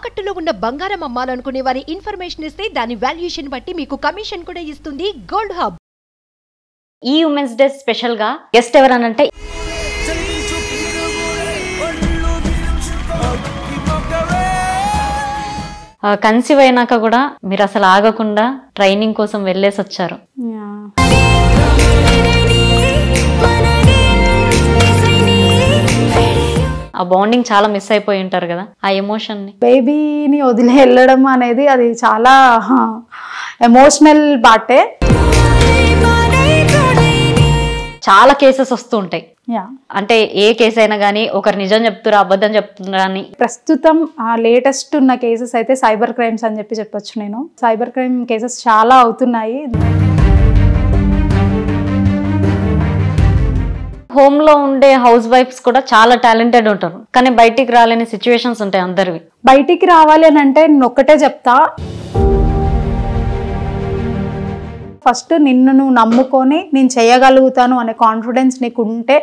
తాకట్టులో ఉన్న బంగారం అమ్మాలనుకునే వారి ఇన్ఫర్మేషన్ ఇస్తే దాని వాల్యుయేషన్ బట్టి మీకు కమిషన్ కూడా ఇస్తుంది గోల్డ్ హబ్. ఈ ఉమెన్స్ డే స్పెషల్ గా గెస్ట్ ఎవరనంటే కన్సీవ్ అయినాక కూడా మీరు అసలు ఆగకుండా ట్రైనింగ్ కోసం వెళ్ళేసి వచ్చారు. ఆ బాండింగ్ చాలా మిస్ అయిపోయి ఉంటారు కదా, ఆ ఎమోషన్ ని. బేబీని వదిలి వెళ్ళడం అనేది అది చాలా ఎమోషనల్ పార్టే. చాలా కేసెస్ వస్తూ ఉంటాయి. అంటే ఏ కేసు అయినా కానీ ఒకరు నిజం చెప్తురా అబద్ధం చెప్తున్నా అని. ప్రస్తుతం లేటెస్ట్ ఉన్న కేసెస్ అయితే సైబర్ క్రైమ్స్ అని చెప్పొచ్చు. నేను సైబర్ క్రైమ్ కేసెస్ చాలా అవుతున్నాయి. హోమ్ లో ఉండే హౌస్ వైఫ్స్ కూడా చాలా టాలెంటెడ్ ఉంటారు, కానీ బయటికి రాలేని సిచ్యువేషన్స్ ఉంటాయి అందరివి. బయటికి రావాలి అని అంటే నేను ఒక్కటే చెప్తా, ఫస్ట్ నిన్ను నువ్వు నమ్ముకొని నేను చేయగలుగుతాను అనే కాన్ఫిడెన్స్ నీకు ఉంటే.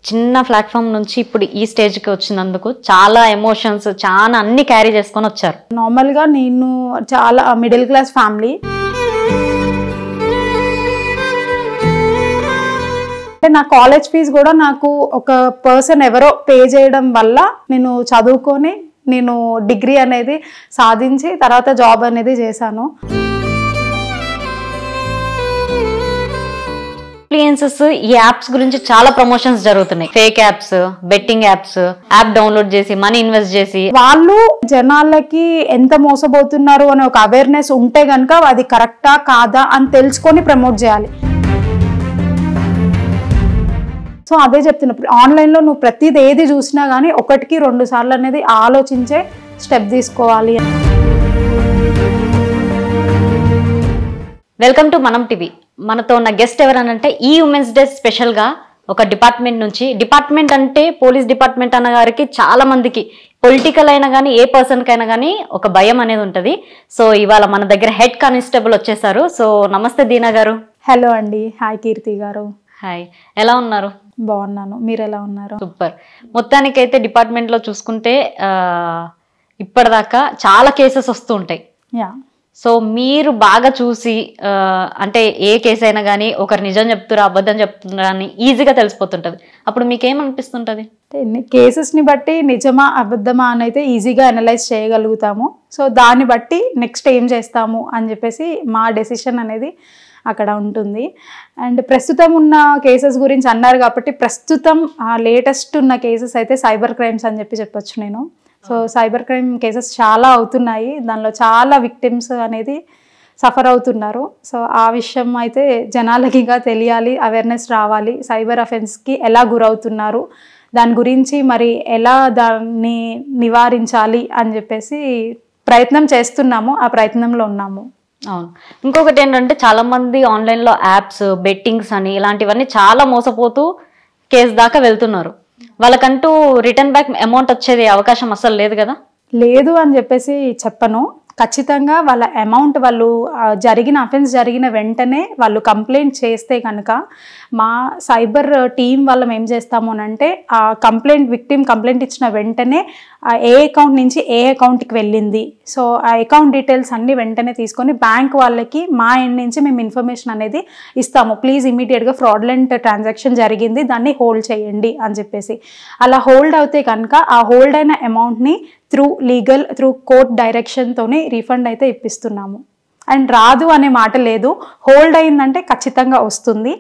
చిన్న ప్లాట్ఫామ్ నుంచి ఇప్పుడు ఈ స్టేజ్కి వచ్చినందుకు చాలా ఎమోషన్స్, చాలా అన్ని క్యారీ చేసుకొని వచ్చారు. నార్మల్గా నేను చాలా మిడిల్ క్లాస్ ఫ్యామిలీ. అంటే నా కాలేజ్ ఫీజు కూడా నాకు ఒక పర్సన్ ఎవరో పే చేయడం వల్ల నేను చదువుకొని నేను డిగ్రీ అనేది సాధించి తర్వాత జాబ్ అనేది చేశాను. ఇన్ఫ్లుయెన్సర్స్ ఈ యాప్స్ గురించి చాలా ప్రమోషన్స్ జరుగుతున్నాయి. Fake apps, betting apps, app download చేసి మనీ ఇన్వెస్ట్ చేసి వాళ్ళు జనాలకి ఎంత మోసపోతున్నారు అనే ఒక అవేర్నెస్ ఉంటే కనుక అది కరెక్టా కాదా అని తెలుసుకొని ప్రమోట్ చేయాలి. సో అదే చెప్తున్నప్పుడు ఆన్లైన్లో నువ్వు ప్రతిది ఏది చూసినా కానీ 1-2 సార్లు అనేది ఆలోచించే స్టెప్ తీసుకోవాలి. వెల్కమ్ టు మనం టీవీ. మనతో ఉన్న గెస్ట్ ఎవరనంటే ఈ ఉమెన్స్ డే స్పెషల్ గా ఒక డిపార్ట్మెంట్ నుంచి, డిపార్ట్మెంట్ అంటే పోలీస్ డిపార్ట్మెంట్ అన్న గారికి చాలా మందికి పొలిటికల్ అయినా కానీ ఏ పర్సన్ కైనా కానీ ఒక భయం అనేది ఉంటుంది. సో ఇవాళ మన దగ్గర హెడ్ కానిస్టేబుల్ వచ్చేసారు. సో నమస్తే దీనా గారు. హలో అండి. హాయ్ కీర్తి గారు. హాయ్, ఎలా ఉన్నారు? బాగున్నాను, మీరు ఎలా ఉన్నారు? సూపర్. మొత్తానికైతే డిపార్ట్మెంట్ లో చూసుకుంటే ఇప్పటిదాకా చాలా కేసెస్ వస్తూ ఉంటాయి. సో మీరు బాగా చూసి అంటే ఏ కేసు అయినా కానీ ఒకరు నిజం చెప్తురా అబద్ధం చెప్తున్నా అని ఈజీగా తెలిసిపోతుంటది. అప్పుడు మీకేమనిపిస్తుంటది? కేసెస్ని బట్టి నిజమా అబద్ధమా అని అయితే ఈజీగా అనలైజ్ చేయగలుగుతాము. సో దాన్ని బట్టి నెక్స్ట్ ఏం చేస్తాము అని చెప్పేసి మా డెసిషన్ అనేది అక్కడ ఉంటుంది. అండ్ ప్రస్తుతం ఉన్న కేసెస్ గురించి అన్నారు కాబట్టి ప్రస్తుతం లేటెస్ట్ ఉన్న కేసెస్ అయితే సైబర్ క్రైమ్స్ అని చెప్పొచ్చు నేను. సో సైబర్ క్రైమ్ కేసెస్ చాలా అవుతున్నాయి, దానిలో చాలా విక్టిమ్స్ అనేది సఫర్ అవుతున్నారు. సో ఆ విషయం అయితే జనాలకి తెలియాలి, అవేర్నెస్ రావాలి. సైబర్ అఫెన్స్కి ఎలా గురవుతున్నారు, దాని గురించి మరి ఎలా దాన్ని నివారించాలి అని చెప్పేసి ప్రయత్నం చేస్తున్నాము, ఆ ప్రయత్నంలో ఉన్నాము. అవును. ఇంకొకటి ఏంటంటే చాలా మంది ఆన్లైన్లో యాప్స్, బెట్టింగ్స్ అని ఇలాంటివన్నీ చాలా మోసపోతూ కేసు దాకా వెళ్తున్నారు. వాళ్ళకంటూ రిటర్న్ బ్యాక్ అమౌంట్ వచ్చేది అవకాశం అసలు లేదు కదా? లేదు అని చెప్పేసి చెప్పను. ఖచ్చితంగా వాళ్ళ అమౌంట్ వాళ్ళు జరిగిన అఫెన్స్ జరిగిన వెంటనే వాళ్ళు కంప్లైంట్ చేస్తే కనుక మా సైబర్ టీం వాళ్ళం ఏం చేస్తాము అంటే ఆ విక్టిమ్ కంప్లైంట్ ఇచ్చిన వెంటనే ఏ అకౌంట్ నుంచి ఏ అకౌంట్కి వెళ్ళింది, సో ఆ అకౌంట్ డీటెయిల్స్ అన్ని వెంటనే తీసుకొని బ్యాంక్ వాళ్ళకి మా ఎండ్ నుంచి మేము ఇన్ఫర్మేషన్ అనేది ఇస్తాము. ప్లీజ్ ఇమీడియట్గా ఫ్రాడ్లెంట్ ట్రాన్సాక్షన్ జరిగింది, దాన్ని హోల్డ్ చేయండి అని చెప్పేసి. అలా హోల్డ్ అవుతే కనుక ఆ హోల్డ్ అయిన అమౌంట్ని త్రూ కోర్ట్ డైరెక్షన్తోనే రీఫండ్ అయితే ఇప్పిస్తున్నాము. అండ్ రాదు అనే మాట లేదు, హోల్డ్ అయిందంటే ఖచ్చితంగా వస్తుంది.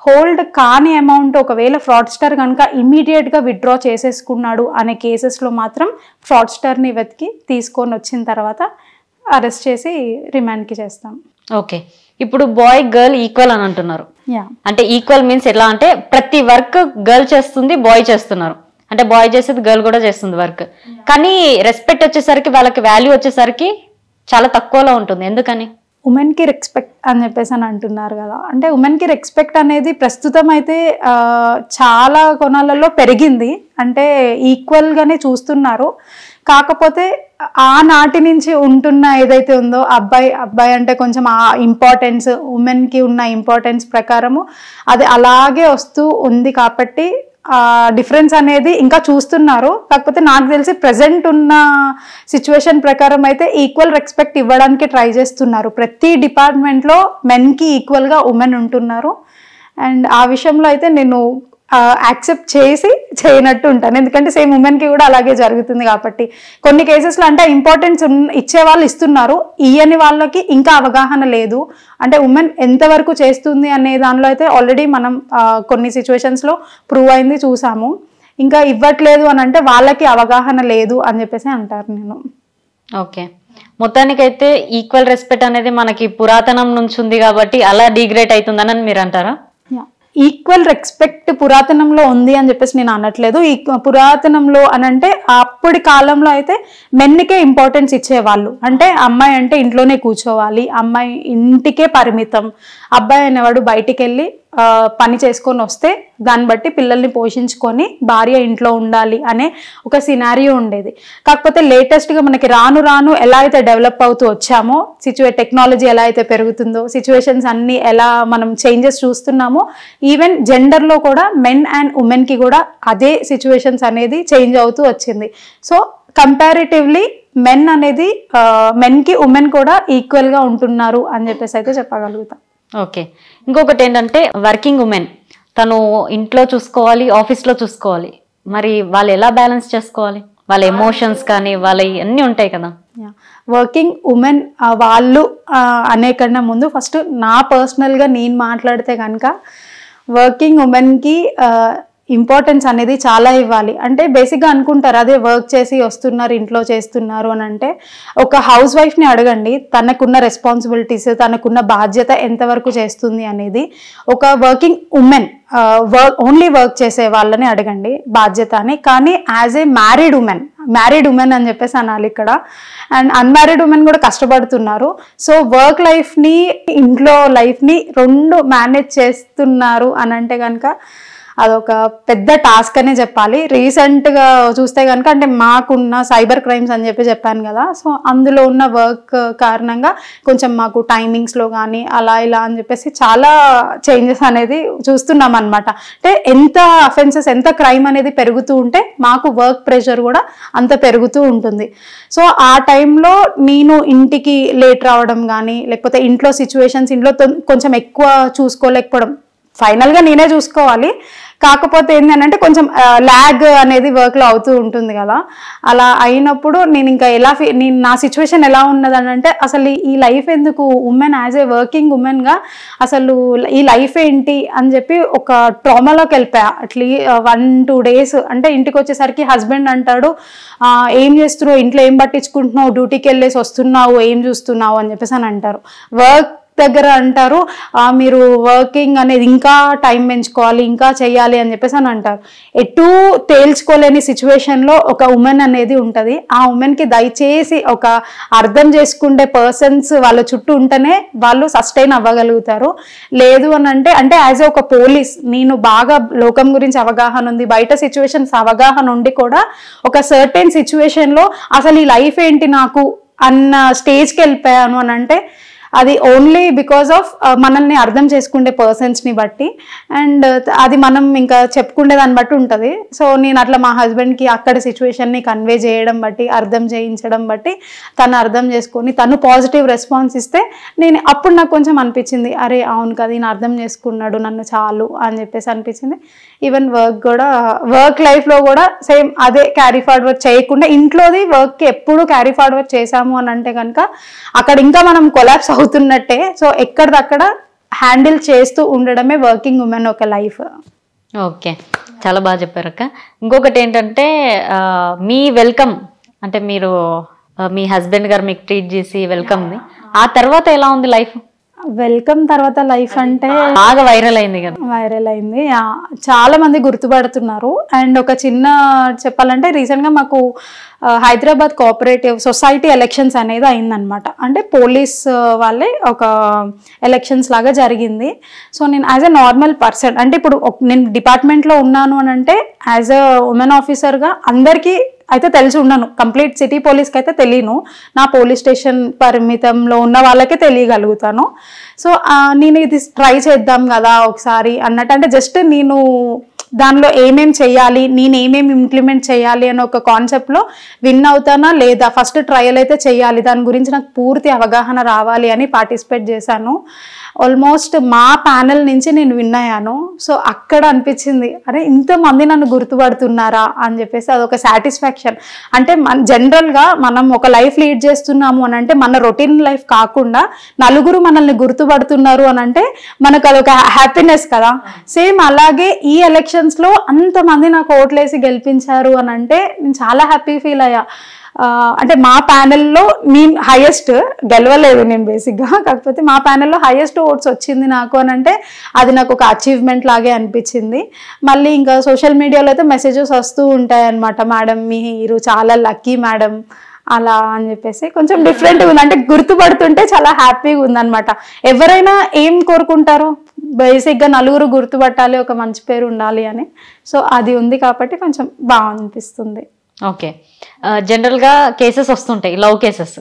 హోల్డ్ కాని అమౌంట్ ఒకవేళ ఫ్రాడ్స్టర్ కనుక ఇమీడియట్గా విత్డ్రా చేసేసుకున్నాడు అనే కేసెస్లో మాత్రం ఫ్రాడ్స్టర్ని వెతికి తీసుకొని వచ్చిన తర్వాత అరెస్ట్ చేసి రిమాండ్కి చేస్తాం. ఓకే. ఇప్పుడు బాయ్ గర్ల్ ఈక్వల్ అని అంటున్నారు. అంటే ఈక్వల్ మీన్స్ ఎలా అంటే ప్రతి వర్క్ గర్ల్ చేస్తుంది, బాయ్ చేస్తున్నారు. అంటే బాయ్ చేసేది గర్ల్ కూడా చేస్తుంది వర్క్, కానీ రెస్పెక్ట్ వచ్చేసరికి వాళ్ళకి వాల్యూ వచ్చేసరికి చాలా తక్కువలో ఉంటుంది. ఎందుకని? ఉమెన్కి రెస్పెక్ట్ అని చెప్పేసి అని అంటున్నారు కదా. అంటే ఉమెన్కి రెస్పెక్ట్ అనేది ప్రస్తుతం అయితే చాలా కోణాలలో పెరిగింది, అంటే ఈక్వల్గానే చూస్తున్నారు. కాకపోతే ఆనాటి నుంచి ఉంటున్న ఏదైతే ఉందో అబ్బాయి అంటే కొంచెం ఆ ఇంపార్టెన్స్, ఉమెన్కి ఉన్న ఇంపార్టెన్స్ ప్రకారము అది అలాగే వస్తూ ఉంది. కాబట్టి డిఫరెన్స్ అనేది ఇంకా చూస్తున్నారు. కాకపోతే నాకు తెలిసి ప్రజెంట్ ఉన్న సిచ్యువేషన్ ప్రకారం అయితే ఈక్వల్ రెస్పెక్ట్ ఇవ్వడానికి ట్రై చేస్తున్నారు. ప్రతి డిపార్ట్మెంట్లో మెన్కి ఈక్వల్గా ఉమెన్ ఉంటున్నారు. అండ్ ఆ విషయంలో అయితే నేను యాక్సెప్ట్ చేసి చేయనట్టు ఉంటాను, ఎందుకంటే సేమ్ ఉమెన్కి కూడా అలాగే జరుగుతుంది కాబట్టి. కొన్ని కేసెస్లో అంటే ఇంపార్టెన్స్ ఇచ్చే వాళ్ళు ఇస్తున్నారు, ఇయ్యని వాళ్ళకి ఇంకా అవగాహన లేదు. అంటే ఉమెన్ ఎంతవరకు చేస్తుంది అనే దానిలో అయితే ఆల్రెడీ మనం కొన్ని సిచ్యువేషన్స్లో ప్రూవ్ అయింది, చూసాము. ఇంకా ఇవ్వట్లేదు అని అంటే వాళ్ళకి అవగాహన లేదు అని చెప్పేసి అంటారు నేను. ఓకే, మొత్తానికైతే ఈక్వల్ రెస్పెక్ట్ అనేది మనకి పురాతనం నుంచి ఉంది కాబట్టి అలా డిగ్రేడ్ అవుతుందని మీరు అంటారా? ఈక్వల్ రెస్పెక్ట్ పురాతనంలో ఉంది అని చెప్పేసి నేను అనట్లేదు. ఈ పురాతనంలో అని అంటే అప్పటి కాలంలో అయితే మెన్నికే ఇంపార్టెన్స్ ఇచ్చేవాళ్ళు. అంటే అమ్మాయి అంటే ఇంట్లోనే కూర్చోవాలి, అమ్మాయి ఇంటికే పరిమితం, అబ్బాయి అనేవాడు బయటికి వెళ్ళి పని చేసుకొని వస్తే దాన్ని బట్టి పిల్లల్ని పోషించుకొని భార్య ఇంట్లో ఉండాలి అనే ఒక సినారియో ఉండేది. కాకపోతే లేటెస్ట్గా మనకి రాను రాను ఎలా అయితే డెవలప్ అవుతూ వచ్చామో, టెక్నాలజీ ఎలా అయితే పెరుగుతుందో, సిచ్యువేషన్స్ అన్నీ ఎలా మనం చేంజెస్ చూస్తున్నామో, ఈవెన్ జెండర్లో కూడా మెన్ అండ్ ఉమెన్కి కూడా అదే సిచ్యువేషన్స్ అనేది చేంజ్ అవుతూ వచ్చింది. సో కంపారిటివ్లీ మెన్ అనేది మెన్కి ఉమెన్ కూడా ఈక్వల్గా ఉంటున్నారు అని చెప్పేసి అయితే చెప్పగలుగుతాం. ఓకే, ఇంకొకటి ఏంటంటే వర్కింగ్ ఉమెన్ తను ఇంట్లో చూసుకోవాలి, ఆఫీస్లో చూసుకోవాలి, మరి వాళ్ళు ఎలా బ్యాలెన్స్ చేసుకోవాలి? వాళ్ళ ఎమోషన్స్ కానీ వాళ్ళ అన్నీ ఉంటాయి కదా. వర్కింగ్ ఉమెన్ వాళ్ళు అనే కన్నా ముందు ఫస్ట్ నా పర్సనల్గా నేను మాట్లాడితే కనుక వర్కింగ్ ఉమెన్కి ఇంపార్టెన్స్ అనేది చాలా ఇవ్వాలి. అంటే బేసిక్గా అనుకుంటారు అదే వర్క్ చేసి వస్తున్నారు ఇంట్లో చేస్తున్నారు అని అంటే, ఒక హౌస్ వైఫ్ని అడగండి తనకున్న రెస్పాన్సిబిలిటీస్, తనకున్న బాధ్యత ఎంతవరకు చేస్తుంది అనేది. ఒక వర్కింగ్ ఉమెన్ ఓన్లీ వర్క్ చేసే వాళ్ళని అడగండి బాధ్యత అని. కానీ యాజ్ ఏ మ్యారీడ్ ఉమెన్ అని చెప్పేసి అనాలి ఇక్కడ. అండ్ అన్మ్యారీడ్ ఉమెన్ కూడా కష్టపడుతున్నారు. సో వర్క్ లైఫ్ని ఇంట్లో లైఫ్ని రెండు మేనేజ్ చేస్తున్నారు అని అంటే కనుక అదొక పెద్ద టాస్క్ అనే చెప్పాలి. రీసెంట్గా చూస్తే కనుక అంటే మాకున్న సైబర్ క్రైమ్స్ అని చెప్పాను కదా, సో అందులో ఉన్న వర్క్ కారణంగా కొంచెం మాకు టైమింగ్స్లో కానీ అలా ఇలా అని చెప్పేసి చాలా చేంజెస్ అనేది చూస్తున్నాం అనమాట. అంటే ఎంత అఫెన్సెస్, ఎంత క్రైమ్ అనేది పెరుగుతూ ఉంటే మాకు వర్క్ ప్రెషర్ కూడా అంత పెరుగుతూ ఉంటుంది. సో ఆ టైంలో నేను ఇంటికి లేట్ రావడం కానీ, లేకపోతే ఇంట్లో సిచ్యువేషన్స్ ఇంట్లో కొంచెం ఎక్కువ చూసుకోలేకపోవడం, ఫైనల్గా నేనే చూసుకోవాలి, కాకపోతే ఏంటంటే కొంచెం ల్యాగ్ అనేది వర్క్లో అవుతూ ఉంటుంది కదా. అలా అయినప్పుడు నేను ఇంకా నేను నా సిచ్యువేషన్ ఎలా ఉన్నదని అంటే, అసలు ఈ లైఫ్ ఎందుకు, ఉమెన్ యాజ్ ఏ వర్కింగ్ ఉమెన్గా అసలు ఈ లైఫ్ ఏంటి అని చెప్పి ఒక ట్రామాలోకి వెళ్ళిపోయా. అట్లీ 1-2 days అంటే ఇంటికి వచ్చేసరికి హస్బెండ్ అంటాడు, ఏం చేస్తున్నావు, ఇంట్లో ఏం పట్టించుకుంటున్నావు, డ్యూటీకి వెళ్ళేసి వస్తున్నావు, ఏం చూస్తున్నావు అని చెప్పేసి అని అంటారు. వర్క్ దగ్గర అంటారు మీరు వర్కింగ్ అనేది ఇంకా టైం పెంచుకోవాలి, ఇంకా చెయ్యాలి అని చెప్పేసి అని అంటారు. ఎటు తేల్చుకోలేని సిచ్యువేషన్లో ఒక ఉమెన్ అనేది ఉంటుంది. ఆ ఉమెన్కి దయచేసి ఒక అర్థం చేసుకుంటే పర్సన్స్ వాళ్ళ చుట్టూ ఉంటేనే వాళ్ళు సస్టైన్ అవ్వగలుగుతారు. లేదు అని అంటే యాజ్ ఒక పోలీస్ నేను బాగా లోకం గురించి అవగాహన ఉంది, బయట సిచ్యువేషన్స్ అవగాహన ఉండి కూడా ఒక సర్టెన్ సిచ్యువేషన్లో అసలు ఈ లైఫ్ ఏంటి నాకు అన్న స్టేజ్కి వెళ్ళిపోయాను అని అంటే అది ఓన్లీ బికాస్ ఆఫ్ మనల్ని అర్థం చేసుకునే పర్సన్స్ని బట్టి. అండ్ అది మనం ఇంకా చెప్పుకునే దాన్ని బట్టి ఉంటుంది. సో నేను అట్లా మా హస్బెండ్కి అక్కడ సిచ్యువేషన్ని కన్వే చేయడం బట్టి, అర్థం చేయించడం బట్టి తను అర్థం చేసుకొని తను పాజిటివ్ రెస్పాన్స్ ఇస్తే అప్పుడు నాకు కొంచెం అనిపించింది, అరే అవును కదా ఈయన అర్థం చేసుకున్నాడు నన్ను చాలు అని చెప్పేసి అనిపించింది. ఈవెన్ వర్క్ లైఫ్లో కూడా సేమ్ అదే క్యారీ ఫార్వర్డ్ చేయకుండా ఇంట్లోది వర్క్కి ఎప్పుడు క్యారీ ఫార్వర్డ్ చేసాము అని అంటే కనుక అక్కడ ఇంకా మనం కొలాప్స్ అవుతున్నట్టే. సో ఎక్కడిదక్కడ హ్యాండిల్ చేస్తూ ఉండడమే వర్కింగ్ ఉమెన్ ఒక లైఫ్. ఓకే, చాలా బాగా చెప్పారు అక్క. ఇంకొకటి ఏంటంటే మీ వెల్కమ్ అంటే మీరు మీ హస్బెండ్ గారు మీకు ట్రీట్ చేసి వెల్కమ్ది, ఆ తర్వాత ఎలా ఉంది లైఫ్? వెల్కమ్ తర్వాత లైఫ్ అంటే బాగా వైరల్ అయింది కదా. వైరల్ అయింది, చాలా మంది గుర్తుపడుతున్నారు. అండ్ ఒక చిన్న చెప్పాలంటే రీసెంట్గా మాకు హైదరాబాద్ కోఆపరేటివ్ సొసైటీ ఎలక్షన్స్ అనేది అయిందనమాట. అంటే పోలీస్ వాళ్ళే ఒక ఎలక్షన్స్ లాగా జరిగింది. సో నేను యాజ్ ఎ నార్మల్ పర్సన్ అంటే ఇప్పుడు నేను డిపార్ట్మెంట్లో ఉన్నాను అని అంటే యాజ్ ఎ ఉమెన్ ఆఫీసర్గా అందరికీ అయితే తెలిసి ఉండను, కంప్లీట్ సిటీ పోలీస్కి అయితే తెలియను, నా పోలీస్ స్టేషన్ పరిమితంలో ఉన్న వాళ్ళకే తెలియగలుగుతాను. సో నేను ఇది ట్రై చేద్దాం కదా ఒకసారి అన్నట్టు, అంటే జస్ట్ నేను దానిలో ఏమేం చేయాలి, నేను ఏమేమి ఇంప్లిమెంట్ చేయాలి అని ఒక కాన్సెప్ట్లో విన్ అవుతానా లేదా, ఫస్ట్ ట్రయల్ అయితే చేయాలి, దాని గురించి నాకు పూర్తి అవగాహన రావాలి అని పార్టిసిపేట్ చేశాను. ఆల్మోస్ట్ మా ప్యానెల్ నుంచి నేను విన్ అయ్యాను. సో అక్కడ అనిపించింది, అరే ఇంతమంది నన్ను గుర్తుపడుతున్నారా అని చెప్పేసి అదొక సాటిస్ఫాక్షన్. అంటే జనరల్గా మనం ఒక లైఫ్ లీడ్ చేస్తున్నాము అని అంటే మన రొటీన్ లైఫ్ కాకుండా నలుగురు మనల్ని గుర్తుపడుతున్నారు అని అంటే మనకు అదొక హ్యాపీనెస్ కదా. సేమ్ అలాగే ఈ ఎలక్షన్స్లో అంతమంది నాకు ఓట్లేసి గెలిపించారు అని అంటే నేను చాలా హ్యాపీ ఫీల్ అయ్యా. అంటే మా ప్యానెల్లో నేను హైయెస్ట్ గెలవలేదు నేను బేసిక్గా, కాకపోతే మా ప్యానెల్లో హైయెస్ట్ ఓట్స్ వచ్చింది నాకు అని అంటే అది నాకు ఒక అచీవ్మెంట్ లాగే అనిపించింది. మళ్ళీ ఇంకా సోషల్ మీడియాలో అయితే మెసేజెస్ వస్తూ ఉంటాయి అన్నమాట, మేడం మీరు చాలా లక్కీ మేడం అలా అని చెప్పేసి కొంచెం డిఫరెంట్గా ఉంది. అంటే గుర్తుపడుతుంటే చాలా హ్యాపీగా ఉందన్నమాట. ఎవరైనా ఏం కోరుకుంటారో బేసిక్గా నలుగురు గుర్తుపట్టాలి, ఒక మంచి పేరు ఉండాలి అని. సో అది ఉంది కాబట్టి కొంచెం బాగా అనిపిస్తుంది. ఓకే, జనరల్గా కేసెస్ వస్తుంటాయి, లవ్ కేసెస్.